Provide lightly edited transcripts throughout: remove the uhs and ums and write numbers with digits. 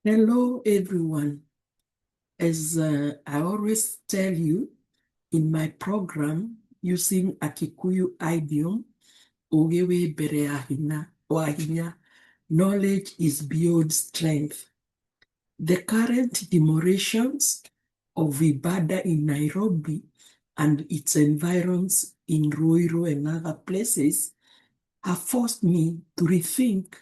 Hello, everyone. As I always tell you in my program using a Kikuyu idiom, Ogewe bere ahina, wahinya, knowledge is beyond strength. The current demorations of Ibada in Nairobi and its environs in Ruiru and other places have forced me to rethink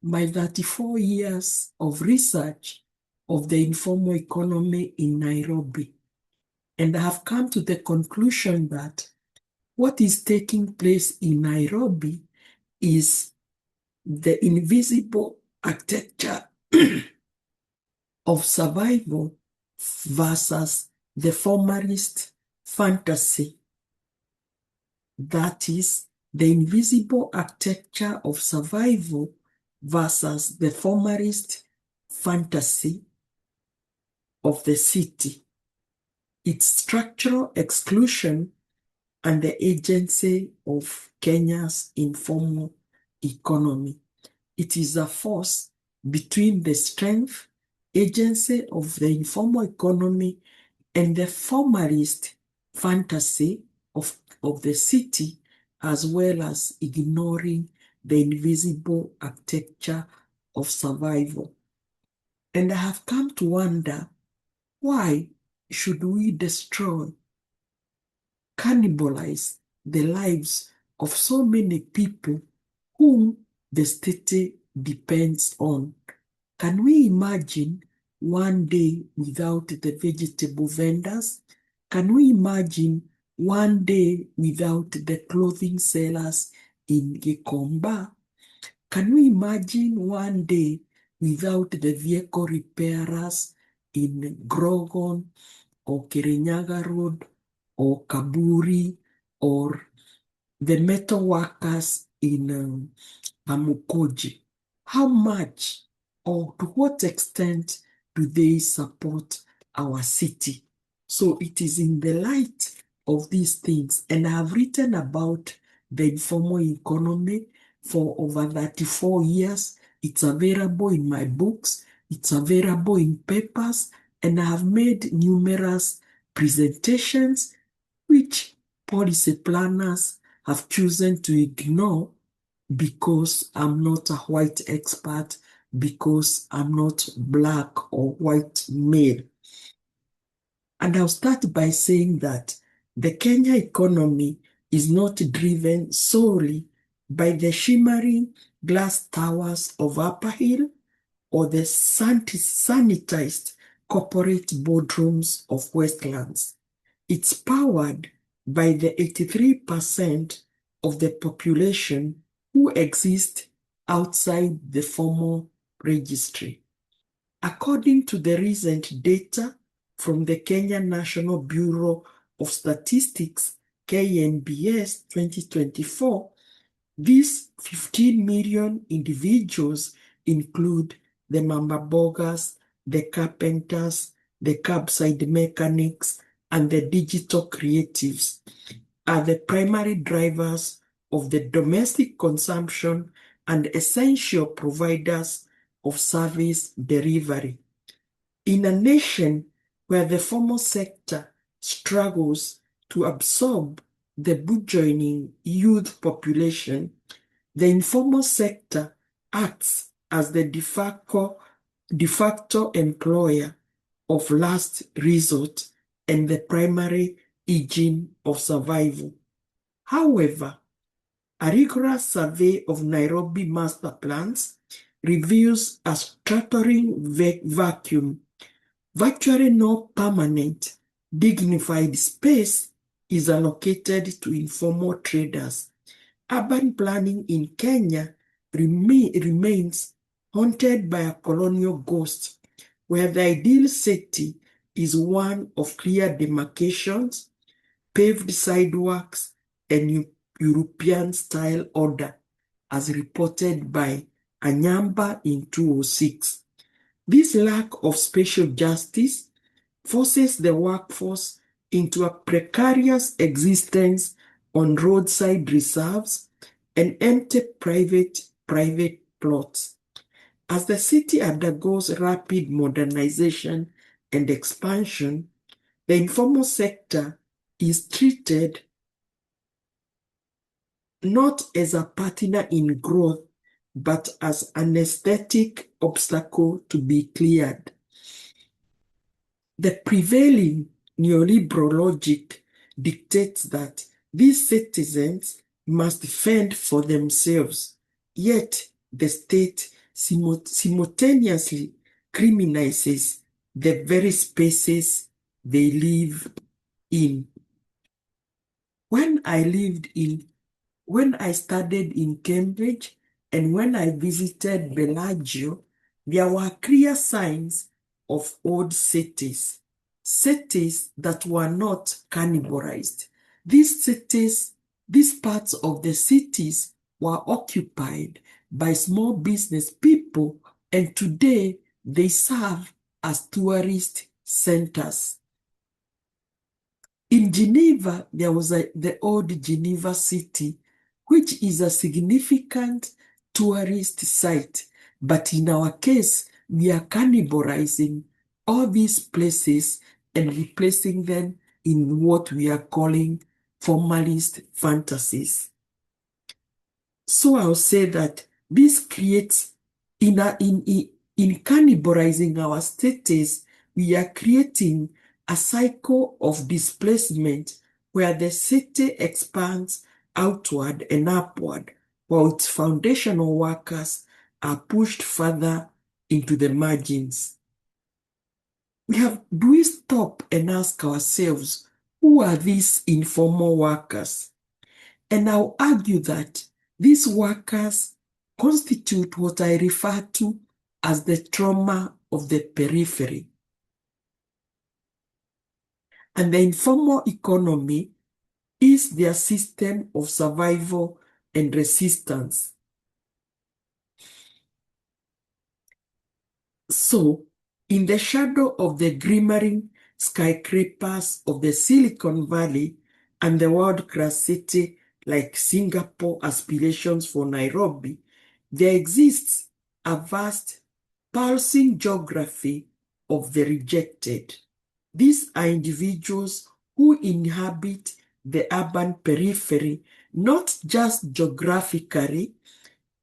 my 34 years of research of the informal economy in Nairobi. And I have come to the conclusion that what is taking place in Nairobi is the invisible architecture of survival versus the formalist fantasy. That is the invisible architecture of survival versus the formalist fantasy of the city, its structural exclusion, and the agency of Kenya's informal economy. It is a force between the strength, agency of the informal economy and the formalist fantasy of the city, as well as ignoring the invisible architecture of survival. And I have come to wonder, why should we destroy, cannibalize the lives of so many people whom the state depends on? Can we imagine one day without the vegetable vendors? Can we imagine one day without the clothing sellers in Gikomba? Can we imagine one day without the vehicle repairers in Grogon or Kirinyaga Road or Kaburi, or the metal workers in Amukoji? How much or to what extent do they support our city? So it is in the light of these things, and I have written about the informal economy for over 34 years. It's available in my books, it's available in papers, and I have made numerous presentations which policy planners have chosen to ignore because I'm not a white expert, because I'm not black or white male. And I'll start by saying that the Kenya economy is not driven solely by the shimmering glass towers of Upper Hill or the sanitized corporate boardrooms of Westlands. It's powered by the 83% of the population who exist outside the formal registry. According to the recent data from the Kenya National Bureau of Statistics, KNBS 2024, these 15 million individuals include the mama boggers, the carpenters, the curbside mechanics, and the digital creatives are the primary drivers of the domestic consumption and essential providers of service delivery. In a nation where the formal sector struggles to absorb the burgeoning youth population, the informal sector acts as the de facto employer of last resort and the primary engine of survival. However, a rigorous survey of Nairobi master plans reveals a stuttering vacuum. Virtually no permanent, dignified space is allocated to informal traders. Urban planning in Kenya remains haunted by a colonial ghost, where the ideal city is one of clear demarcations, paved sidewalks, and European-style order, as reported by Anyamba in 2006. This lack of spatial justice forces the workforce into a precarious existence on roadside reserves and empty private plots. As the city undergoes rapid modernization and expansion, the informal sector is treated not as a partner in growth, but as an aesthetic obstacle to be cleared. The prevailing neoliberal logic dictates that these citizens must fend for themselves, yet the state simultaneously criminalizes the very spaces they live in. When I studied in Cambridge and when I visited Bellagio, there were clear signs of old cities that were not cannibalized. These parts of the cities were occupied by small business people, and today they serve as tourist centers. In Geneva, there was the old Geneva city, which is a significant tourist site. But in our case, we are cannibalizing all these places and replacing them in what we are calling formalist fantasies. So I'll say that this creates, in cannibalizing our status, we are creating a cycle of displacement where the city expands outward and upward, while its foundational workers are pushed further into the margins. Do we stop and ask ourselves, who are these informal workers? And I'll argue that these workers constitute what I refer to as the trauma of the periphery. And the informal economy is their system of survival and resistance. So, in the shadow of the glimmering skyscrapers of the Silicon Valley and the world-class city like Singapore aspirations for Nairobi, there exists a vast, pulsing geography of the rejected. These are individuals who inhabit the urban periphery, not just geographically,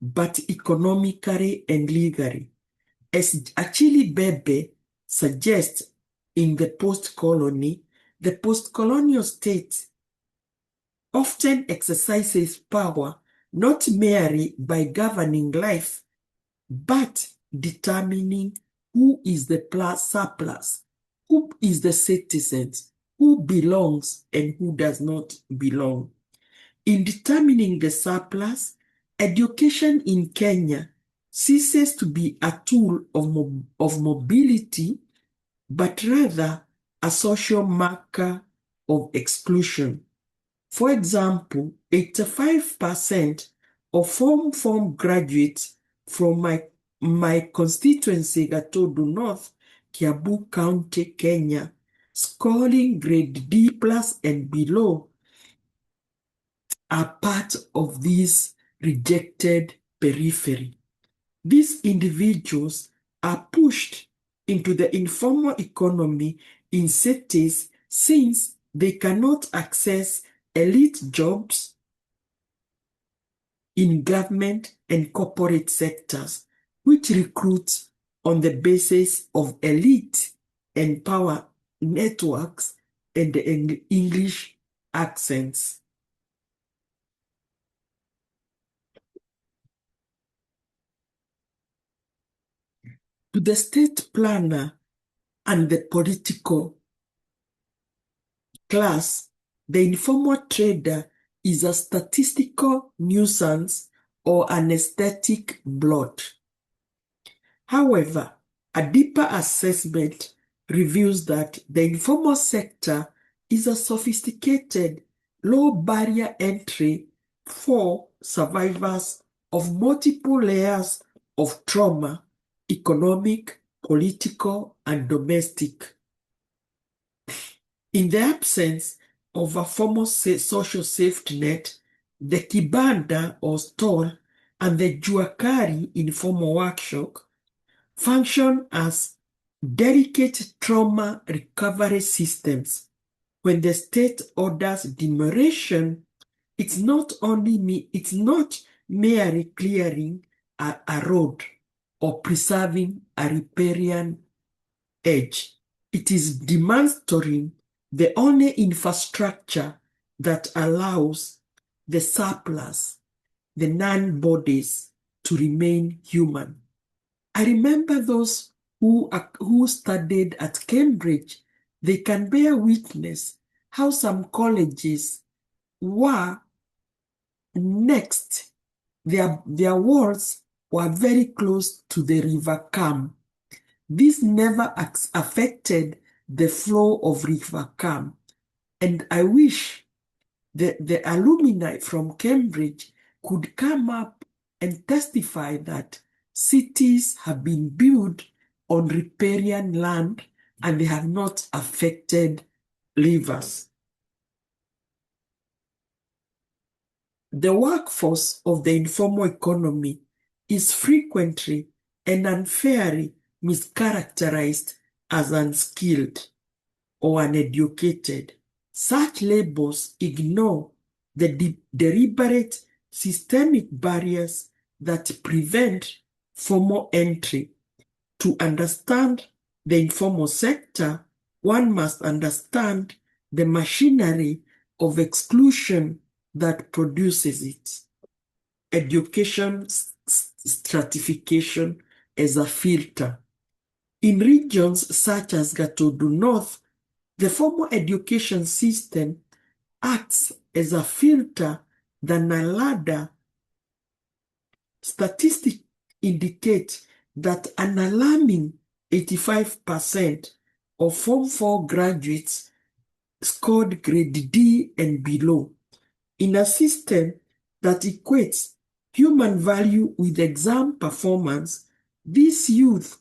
but economically and legally. As Achille Bebe suggests in the post-colonial state often exercises power not merely by governing life, but determining who is the surplus, who is the citizen, who belongs and who does not belong. In determining the surplus, education in Kenya ceases to be a tool of mobility, but rather a social marker of exclusion. For example, 85% of form graduates from my constituency, Gatodu North, Kiambu County, Kenya, scoring grade D+ and below, are part of this rejected periphery. These individuals are pushed into the informal economy in cities since they cannot access elite jobs in government and corporate sectors, which recruit on the basis of elite and power networks and the English accents. To the state planner and the political class, the informal trader is a statistical nuisance or an aesthetic blot. However, a deeper assessment reveals that the informal sector is a sophisticated, low-barrier entry for survivors of multiple layers of trauma, economic, political, and domestic. In the absence of a formal social safety net, the kibanda or stall and the juakari informal workshop function as delicate trauma recovery systems. When the state orders demolition, it's not merely clearing a road or preserving a riparian edge. It is demonstrating the only infrastructure that allows the surplus, the non-bodies, to remain human. I remember those who studied at Cambridge. They can bear witness how some colleges were next. Their walls were very close to the River Cam. This never affected the flow of River Cam. And I wish the alumni from Cambridge could come up and testify that cities have been built on riparian land and they have not affected rivers. The workforce of the informal economy is frequently and unfairly mischaracterized as unskilled or uneducated. Such labels ignore the deliberate systemic barriers that prevent formal entry. To understand the informal sector, one must understand the machinery of exclusion that produces it. Education stratification as a filter. In regions such as Gatodu North, the formal education system acts as a filter than a ladder. Statistics indicate that an alarming 85% of Form 4 graduates scored grade D and below. In a system that equates human value with exam performance, these youth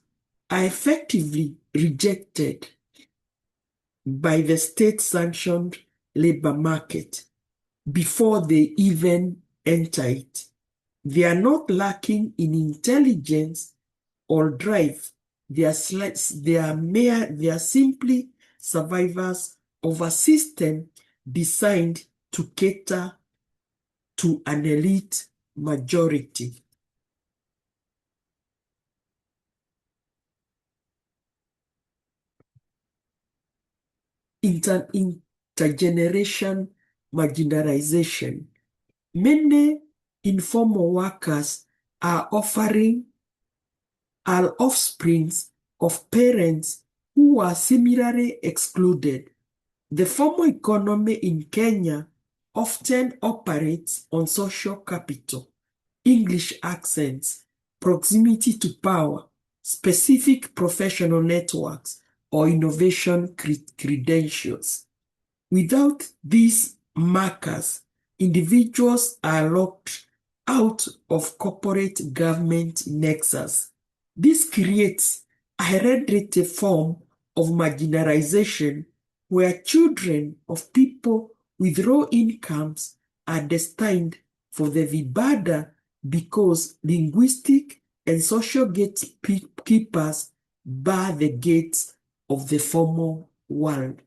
are effectively rejected by the state-sanctioned labor market before they even enter it. They are not lacking in intelligence or drive. They are simply survivors of a system designed to cater to an elite majority. Intergeneration marginalization. Many informal workers are offsprings of parents who are similarly excluded. The formal economy in Kenya often operates on social capital, English accents, proximity to power, specific professional networks, or innovation credentials. Without these markers, individuals are locked out of corporate government nexus. This creates a hereditary form of marginalization where children of people with low incomes are destined for the vibada because linguistic and social gatekeepers bar the gates of the formal world.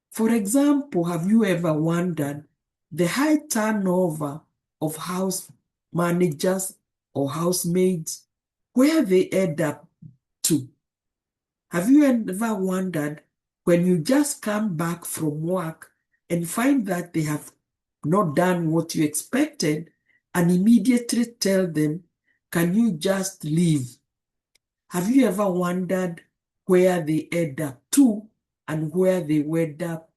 For example, have you ever wondered the high turnover of house managers or housemaids, where they end up to? Have you ever wondered when you just come back from work and find that they have not done what you expected and immediately tell them, can you just leave? Have you ever wondered where they end up to and where they end up,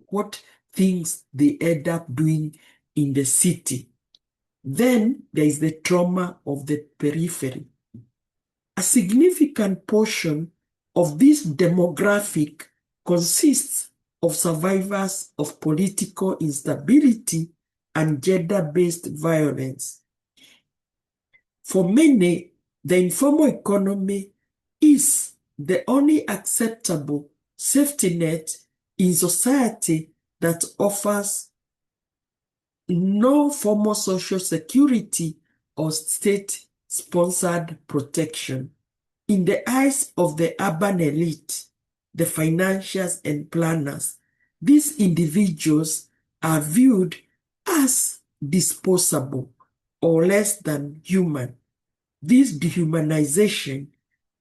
what things they end up doing in the city? Then there is the trauma of the periphery. A significant portion of this demographic consists of survivors of political instability and gender-based violence. For many, the informal economy is the only acceptable safety net in society that offers no formal social security or state-sponsored protection. In the eyes of the urban elite, the financiers and planners, these individuals are viewed as disposable or less than human. This dehumanization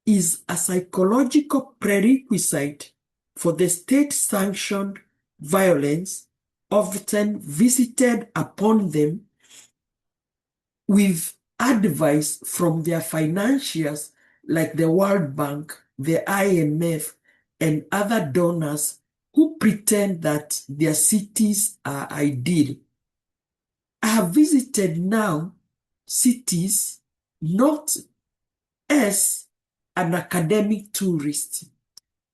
is a psychological prerequisite for the state-sanctioned violence often visited upon them with advice from their financiers like the World Bank, the IMF, and other donors who pretend that their cities are ideal. I have visited now cities not as an academic tourist,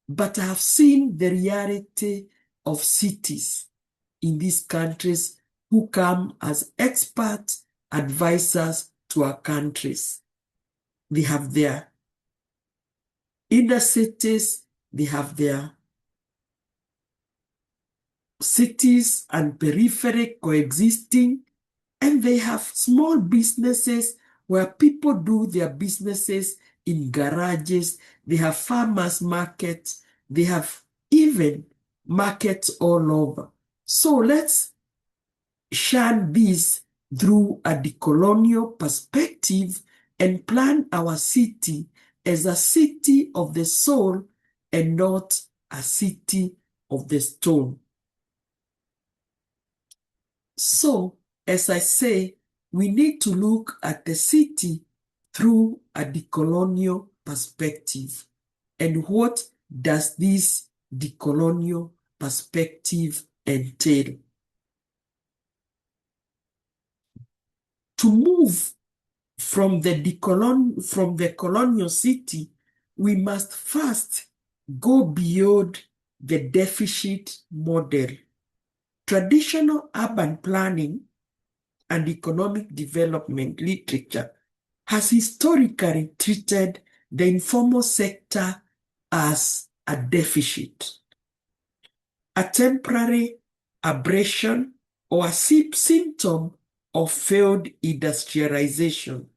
but I have seen the reality of cities in these countries who come as expert advisors to our countries. They have their inner cities, they have their cities and periphery coexisting, and they have small businesses where people do their businesses in garages. They have farmers markets. They have even markets all over. So let's shun this through a decolonial perspective and plan our city as a city of the soul and not a city of the stone. So, as I say, we need to look at the city through a decolonial perspective. And what does this decolonial perspective entail? To move from the colonial city, we must first go beyond the deficit model. Traditional urban planning and economic development literature has historically treated the informal sector as a deficit, a temporary aberration, or a symptom of failed industrialization.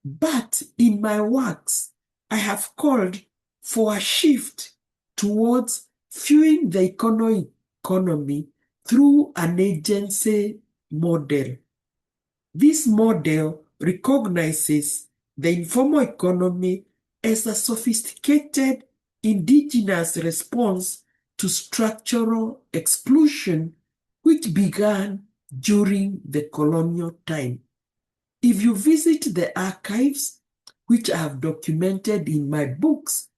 But in my works, I have called for a shift towards fueling the economy through an agency model. This model recognizes the informal economy as a sophisticated indigenous response to structural exclusion which began during the colonial time. If you visit the archives, which I have documented in my books,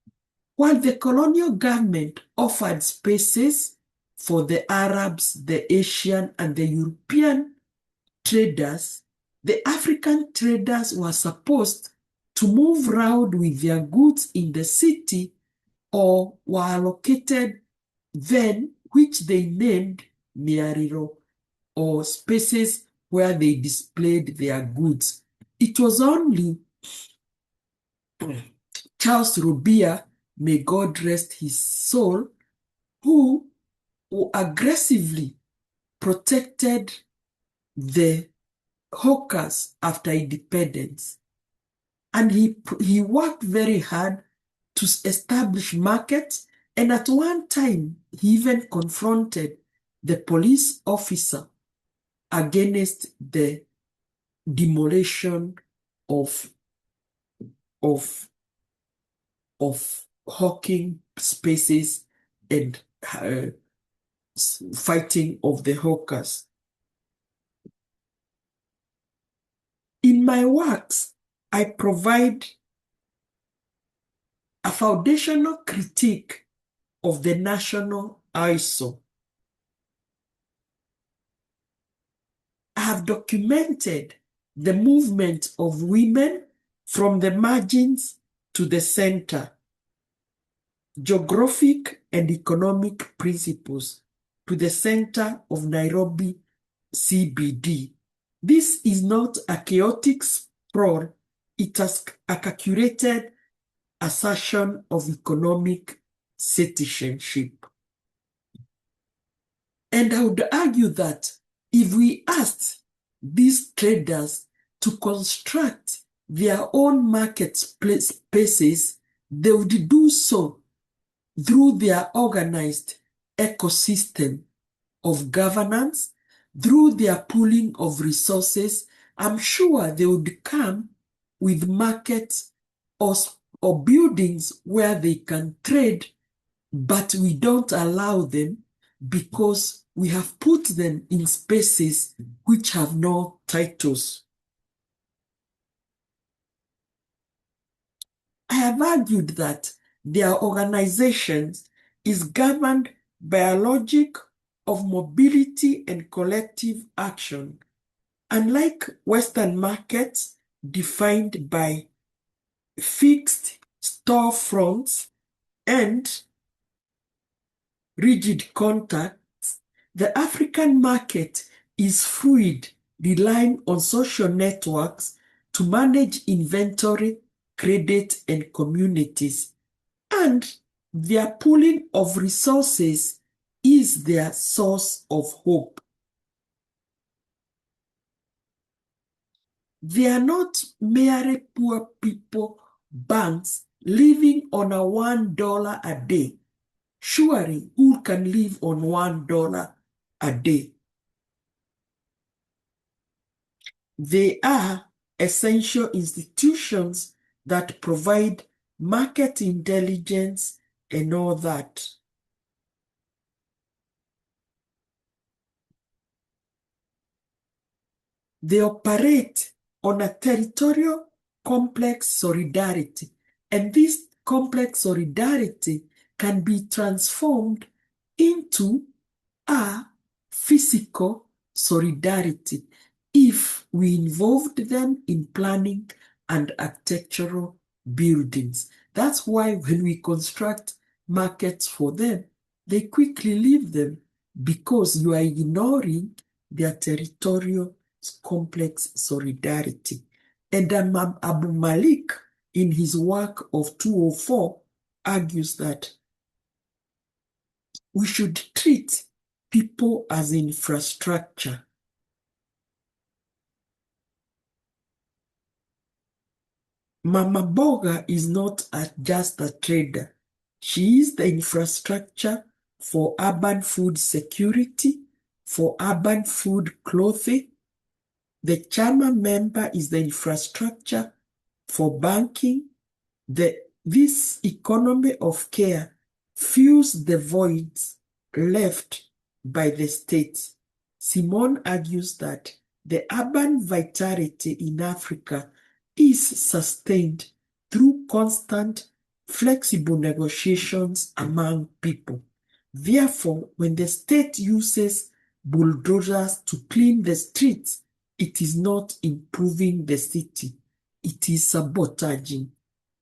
while the colonial government offered spaces for the Arabs, the Asian, and the European traders, the African traders were supposed to move around with their goods in the city or were allocated then, which they named Miariro, or spaces where they displayed their goods. It was only Charles Robia, may God rest his soul, who aggressively protected the hawkers after independence. And he worked very hard to establish markets, and at one time, he even confronted the police officer against the demolition of hawking spaces and fighting of the hawkers. In my works, I provide a foundational critique of the national ISO. I have documented the movement of women from the margins to the center, geographic and economic principles to the center of Nairobi CBD. This is not a chaotic sprawl, it is a calculated assertion of economic citizenship. And I would argue that if we asked these traders to construct their own market spaces, they would do so through their organized ecosystem of governance, through their pooling of resources. I'm sure they would come with markets or buildings where they can trade, but we don't allow them because we have put them in spaces which have no titles. I have argued that their organization is governed by a logic of mobility and collective action, unlike Western markets defined by fixed storefronts and rigid contacts. The African market is fluid, relying on social networks to manage inventory, credit, and communities. And their pooling of resources is their source of hope. They are not merely poor people banks living on a $1 a day. Surely, who can live on $1 a day? They are essential institutions that provide market intelligence and all that. They operate on a territorial complex solidarity, and this complex solidarity can be transformed into a physical solidarity if we involved them in planning and architectural buildings. That's why when we construct markets for them, they quickly leave them because you are ignoring their territorial complex solidarity. And Abu Malik, in his work of 204, argues that we should treat people as infrastructure. Mama Boga is not just a trader. She is the infrastructure for urban food security, for urban food clothing. The Chama member is the infrastructure for banking. This economy of care fills the voids left by the state. Simone argues that the urban vitality in Africa is sustained through constant, flexible negotiations among people. Therefore, when the state uses bulldozers to clean the streets, it is not improving the city. It is sabotaging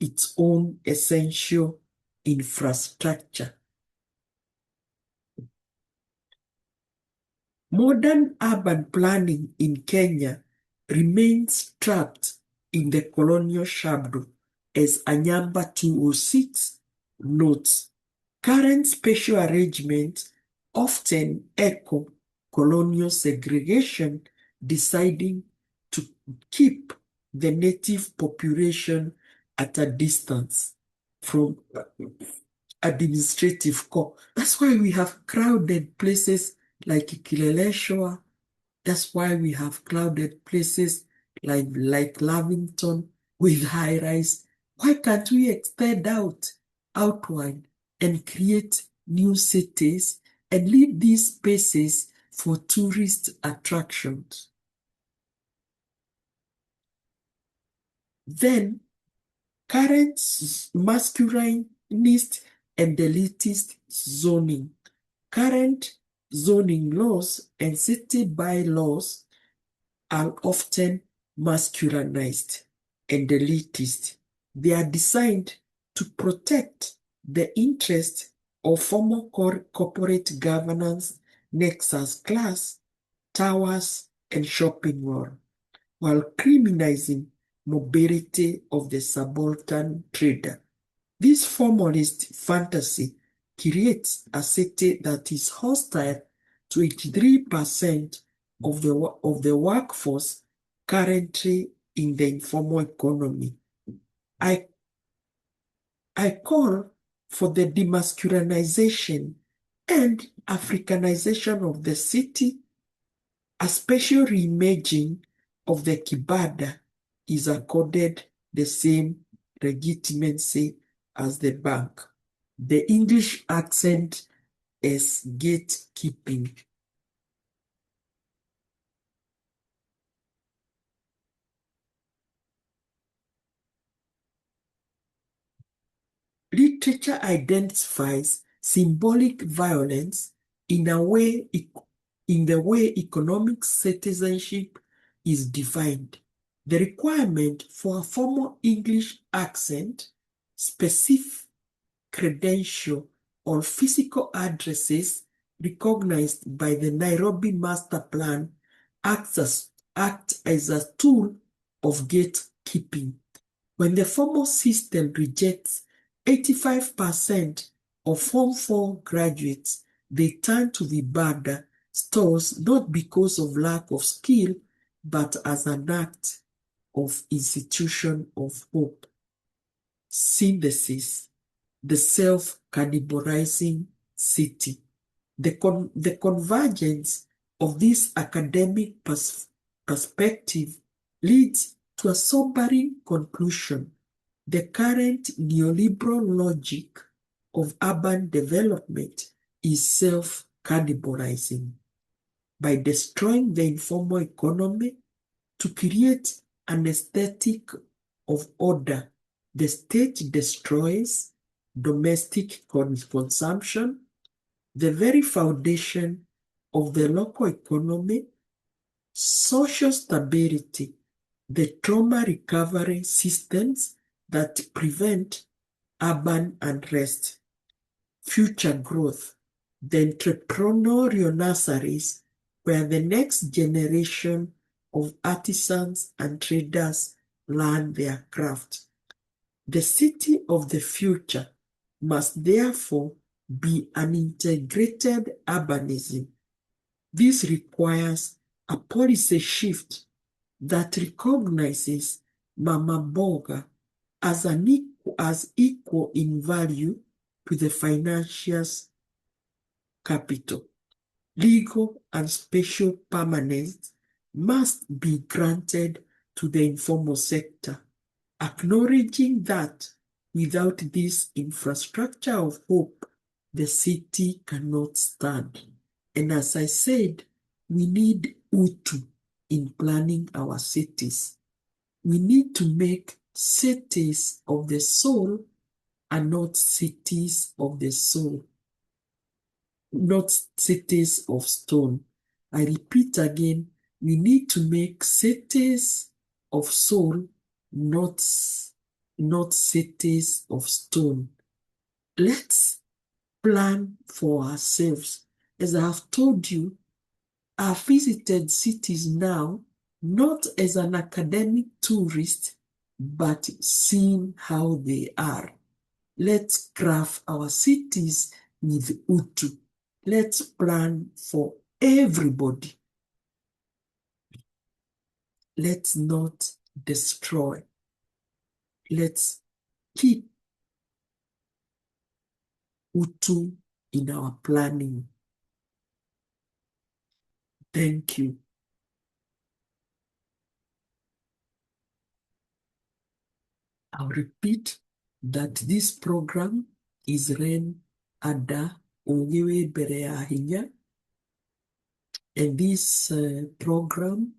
its own essential infrastructure. Modern urban planning in Kenya remains trapped in the colonial shadow, as Anyamba 206 notes. Current spatial arrangements often echo colonial segregation, deciding to keep the native population at a distance from administrative core. That's why we have crowded places like Kileleshwa. That's why we have crowded places like Lavington with high rise. Why can't we extend outward and create new cities and leave these spaces for tourist attractions? Then, current masculinist and elitist zoning. Current zoning laws and city bylaws are often masculinized and elitist. They are designed to protect the interest of formal corporate governance, nexus class, towers, and shopping mall, while criminalizing mobility of the subaltern trader. This formalist fantasy creates a city that is hostile to 83% of the workforce currently in the informal economy. I call for the demasculinization and Africanization of the city. A special reimaging of the kibanda is accorded the same legitimacy as the bank. The English accent is gatekeeping. Literature identifies symbolic violence in the way economic citizenship is defined. The requirement for a formal English accent, specific credential, or physical addresses recognized by the Nairobi Master Plan acts as a tool of gatekeeping. When the formal system rejects 85% of Form 4 graduates, they turn to the Bada stores not because of lack of skill, but as an act of institution of hope. Synthesis: the self-cannibalizing city. The convergence of this academic perspective leads to a sobering conclusion. The current neoliberal logic of urban development is self-cannibalizing. By destroying the informal economy to create an aesthetic of order, the state destroys domestic consumption, the very foundation of the local economy, social stability, the trauma recovery systems that prevent urban unrest, future growth, the entrepreneurial nurseries where the next generation of artisans and traders learn their craft. The city of the future must therefore be an integrated urbanism. This requires a policy shift that recognizes Mama Mboga as equal in value to the financial capital. Legal and spatial permanence must be granted to the informal sector, acknowledging that without this infrastructure of hope, the city cannot stand. And as I said, we need Utu in planning our cities. We need to make cities of the soul and not cities of the soul, not cities of stone. I repeat again, we need to make cities of soul, not cities of stone. Let's plan for ourselves. As I have told you, I visited cities now, not as an academic tourist, but seeing how they are. Let's craft our cities with Utu. Let's plan for everybody. Let's not destroy. Let's keep Utu in our planning. Thank you. I'll repeat that this program is ran under Ongewe Bereahinya, and this program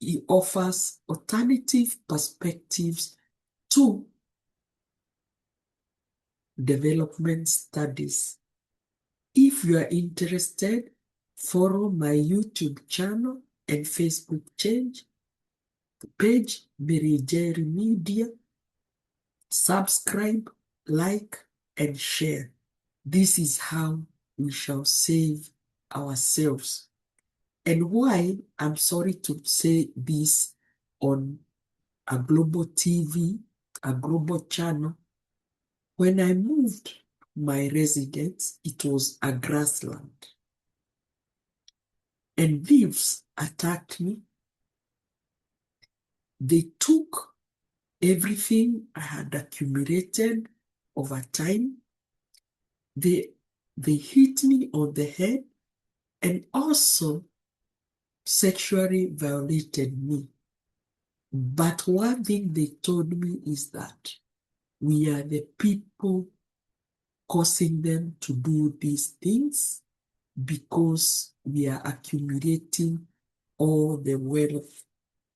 it offers alternative perspectives to development studies. If you are interested, follow my YouTube channel and Facebook page, Mirigeri Media. Subscribe, like, and share. This is how we shall save ourselves. And why I'm sorry to say this on a global TV, a global channel, when I moved my residence, it was a grassland. And thieves attacked me. They took everything I had accumulated over time. They hit me on the head and also sexually violated me. But one thing they told me is that we are the people causing them to do these things because we are accumulating all the wealth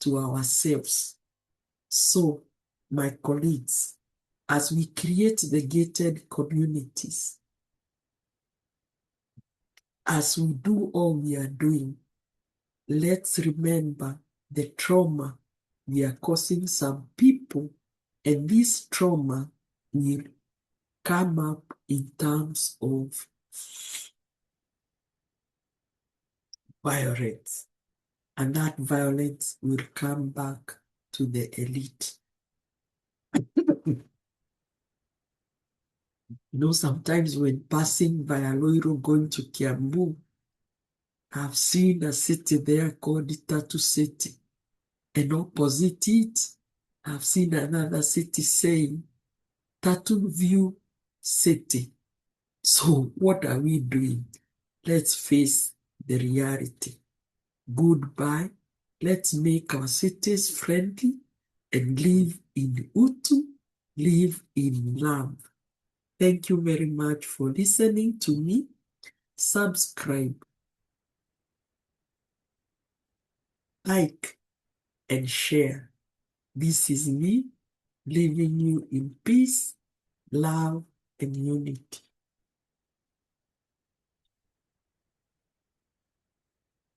to ourselves. So, my colleagues, as we create the gated communities, as we do all we are doing, let's remember the trauma we are causing some people, and this trauma will come up in terms of violence, and that violence will come back to the elite. Sometimes when passing via Loiro going to Kiambu, I've seen a city there called Tattoo City. And opposite it, I've seen another city saying Tattoo View City. So what are we doing? Let's face the reality. Goodbye. Let's make our cities friendly and live in Utu, live in love. Thank you very much for listening to me. Subscribe, like, and share. This is me leaving you in peace, love, and unity.